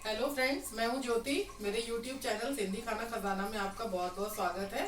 Hello friends, मैं हूं ज्योति। मेरे यूट्यूब चैनल सिंधी खाना खजाना में आपका बहुत बहुत स्वागत है।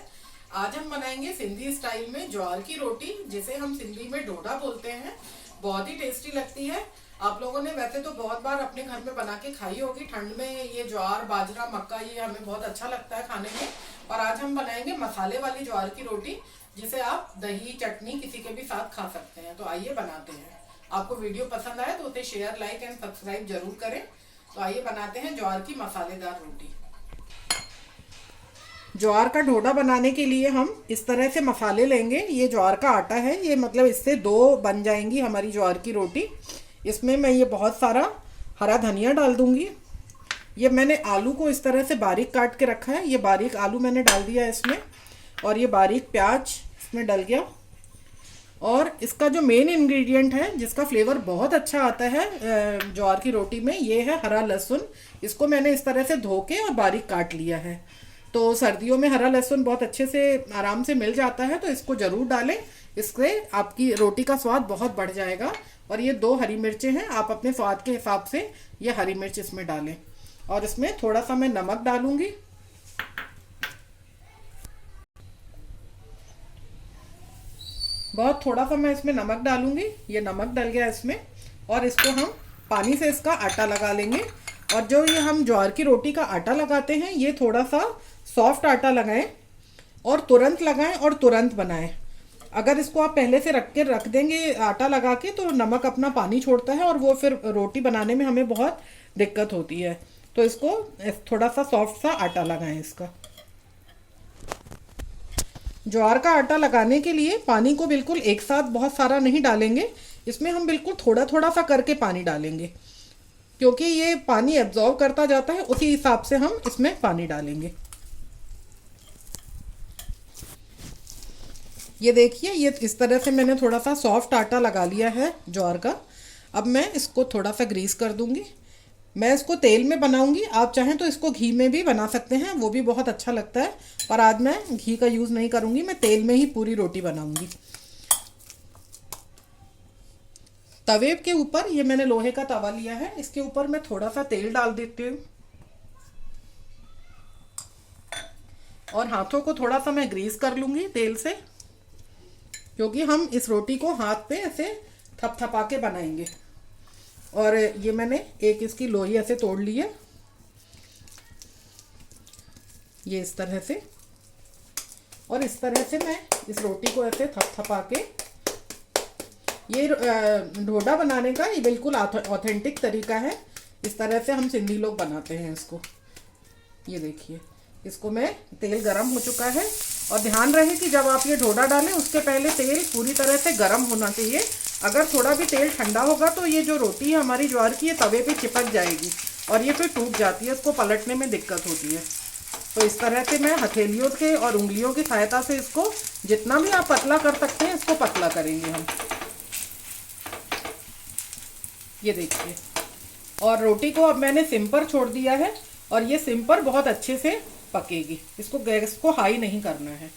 आज हम बनाएंगे सिंधी स्टाइल में ज्वार की रोटी, जिसे हम सिंधी में ढोडा बोलते हैं। बहुत ही टेस्टी लगती है। आप लोगों ने वैसे तो बहुत बार अपने घर में बना के खाई होगी। ठंड में ये ज्वार, बाजरा, मक्का ये हमें बहुत अच्छा लगता है खाने में। और आज हम बनाएंगे मसाले वाली ज्वार की रोटी, जिसे आप दही, चटनी किसी के भी साथ खा सकते हैं। तो आइए बनाते हैं। आपको वीडियो पसंद आए तो उसे शेयर, लाइक एंड सब्सक्राइब जरूर करें। तो आइए बनाते हैं ज्वार की मसालेदार रोटी। ज्वार का ढोडा बनाने के लिए हम इस तरह से मसाले लेंगे। ये ज्वार का आटा है, ये मतलब इससे दो बन जाएंगी हमारी ज्वार की रोटी। इसमें मैं ये बहुत सारा हरा धनिया डाल दूंगी। ये मैंने आलू को इस तरह से बारीक काट के रखा है। ये बारीक आलू मैंने डाल दिया है इसमें। और ये बारीक प्याज इसमें डल गया। और इसका जो मेन इंग्रेडिएंट है, जिसका फ्लेवर बहुत अच्छा आता है ज्वार की रोटी में, ये है हरा लहसुन। इसको मैंने इस तरह से धो के और बारीक काट लिया है। तो सर्दियों में हरा लहसुन बहुत अच्छे से आराम से मिल जाता है, तो इसको ज़रूर डालें। इससे आपकी रोटी का स्वाद बहुत बढ़ जाएगा। और ये 2 हरी मिर्चें हैं, आप अपने स्वाद के हिसाब से ये हरी मिर्च इसमें डालें। और इसमें थोड़ा सा मैं नमक डालूंगी। बहुत थोड़ा सा मैं इसमें नमक डालूंगी। ये नमक डल गया इसमें। और इसको हम पानी से इसका आटा लगा लेंगे। और जो ये हम ज्वार की रोटी का आटा लगाते हैं, ये थोड़ा सा सॉफ्ट आटा लगाएं और तुरंत लगाएं और तुरंत बनाएं। अगर इसको आप पहले से रख देंगे आटा लगा के, तो नमक अपना पानी छोड़ता है और वो फिर रोटी बनाने में हमें बहुत दिक्कत होती है। तो इसको थोड़ा सा सॉफ्ट सा आटा लगाएं इसका। ज्वार का आटा लगाने के लिए पानी को बिल्कुल एक साथ बहुत सारा नहीं डालेंगे। इसमें हम बिल्कुल थोड़ा थोड़ा सा करके पानी डालेंगे, क्योंकि ये पानी एब्जॉर्ब करता जाता है। उसी हिसाब से हम इसमें पानी डालेंगे। ये देखिए, ये इस तरह से मैंने थोड़ा सा सॉफ्ट आटा लगा लिया है ज्वार का। अब मैं इसको थोड़ा सा ग्रीस कर दूंगी। मैं इसको तेल में बनाऊंगी। आप चाहें तो इसको घी में भी बना सकते हैं, वो भी बहुत अच्छा लगता है। पर आज मैं घी का यूज़ नहीं करूंगी, मैं तेल में ही पूरी रोटी बनाऊंगी। तवे के ऊपर, ये मैंने लोहे का तवा लिया है, इसके ऊपर मैं थोड़ा सा तेल डाल देती हूँ। और हाथों को थोड़ा सा मैं ग्रीस कर लूंगी तेल से, क्योंकि हम इस रोटी को हाथ पे ऐसे थपथपा के बनाएंगे। और ये मैंने एक इसकी लोई ऐसे तोड़ ली है, ये इस तरह से। और इस तरह से मैं इस रोटी को ऐसे थपथपा के, ये ढोडा बनाने का ये बिल्कुल ऑथेंटिक तरीका है। इस तरह से हम सिंधी लोग बनाते हैं इसको। ये देखिए, इसको मैं, तेल गरम हो चुका है। और ध्यान रहे कि जब आप ये ढोडा डालें, उसके पहले तेल पूरी तरह से गरम होना चाहिए। अगर थोड़ा भी तेल ठंडा होगा तो ये जो रोटी है हमारी ज्वार की, ये तवे पे चिपक जाएगी और ये फिर टूट जाती है। इसको पलटने में दिक्कत होती है। तो इस तरह से मैं हथेलियों के और उंगलियों की सहायता से इसको, जितना भी आप पतला कर सकते हैं, इसको पतला करेंगे हम। ये देखिए। और रोटी को अब मैंने सिम पर छोड़ दिया है, और ये सिम पर बहुत अच्छे से पकेगी। इसको गैस को हाई नहीं करना है।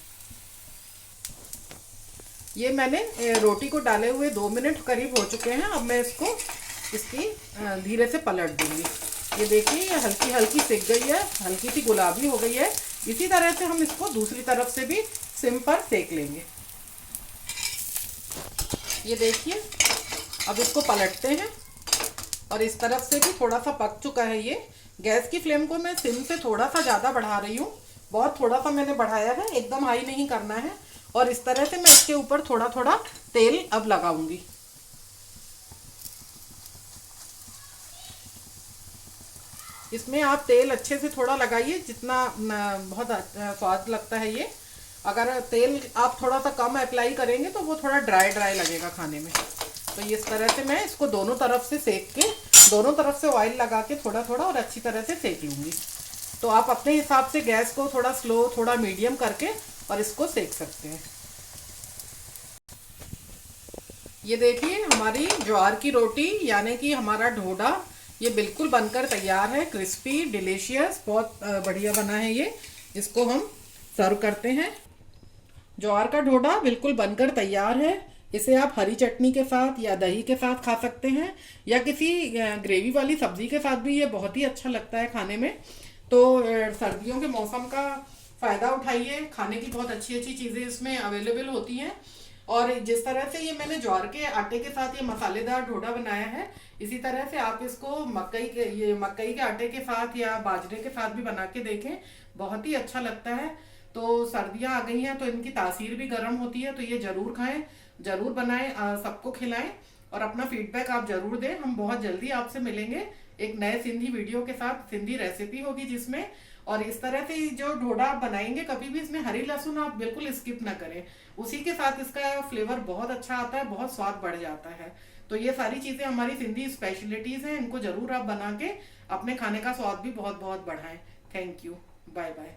ये मैंने रोटी को डाले हुए 2 मिनट करीब हो चुके हैं। अब मैं इसको इसकी धीरे से पलट दूंगी। ये देखिए, ये हल्की हल्की सिक गई है, हल्की सी गुलाबी हो गई है। इसी तरह से हम इसको दूसरी तरफ से भी सिम पर सेक लेंगे। ये देखिए, अब इसको पलटते हैं। और इस तरफ से भी थोड़ा सा पक चुका है ये। गैस की फ्लेम को मैं सिम से थोड़ा सा ज़्यादा बढ़ा रही हूँ। बहुत थोड़ा सा मैंने बढ़ाया है, एकदम हाई नहीं करना है। और इस तरह से मैं इसके ऊपर थोड़ा थोड़ा तेल अब लगाऊंगी। इसमें आप तेल अच्छे से थोड़ा लगाइए, जितना बहुत स्वाद लगता है ये। अगर तेल आप थोड़ा सा कम अप्लाई करेंगे तो वो थोड़ा ड्राई ड्राई लगेगा खाने में। तो इस तरह से मैं इसको दोनों तरफ से सेक के, दोनों तरफ से ऑयल लगा के थोड़ा थोड़ा और अच्छी तरह से सेक लूँगी। तो आप अपने हिसाब से गैस को थोड़ा स्लो, थोड़ा मीडियम करके और इसको सेक सकते हैं। ये देखिए, हमारी ज्वार की रोटी यानी कि हमारा ढोडा, ये बिल्कुल बनकर तैयार है। क्रिस्पी, डिलीशियस, बहुत बढ़िया बना है ये। इसको हम सर्व करते हैं। ज्वार का ढोडा बिल्कुल बनकर तैयार है। इसे आप हरी चटनी के साथ या दही के साथ खा सकते हैं, या किसी ग्रेवी वाली सब्जी के साथ भी ये बहुत ही अच्छा लगता है खाने में। तो सर्दियों के मौसम का फ़ायदा उठाइए, खाने की बहुत अच्छी अच्छी चीज़ें इसमें अवेलेबल होती हैं। और जिस तरह से ये मैंने ज्वार के आटे के साथ ये मसालेदार ढोढा बनाया है, इसी तरह से आप इसको मकई के आटे के साथ या बाजरे के साथ भी बना के देखें, बहुत ही अच्छा लगता है। तो सर्दियाँ आ गई हैं तो इनकी तासीर भी गर्म होती है, तो ये ज़रूर खाएं, ज़रूर बनाएं, सबको खिलाएं और अपना फीडबैक आप ज़रूर दें। हम बहुत जल्दी आपसे मिलेंगे एक नए सिंधी वीडियो के साथ। सिंधी रेसिपी होगी जिसमें, और इस तरह से जो ढोढा आप बनाएंगे कभी भी इसमें हरी लहसुन आप बिल्कुल स्किप ना करें, उसी के साथ इसका फ्लेवर बहुत अच्छा आता है, बहुत स्वाद बढ़ जाता है। तो ये सारी चीज़ें हमारी सिंधी स्पेशलिटीज़ हैं, इनको ज़रूर आप बना के अपने खाने का स्वाद भी बहुत बहुत बढ़ाएं। Thank you, bye bye.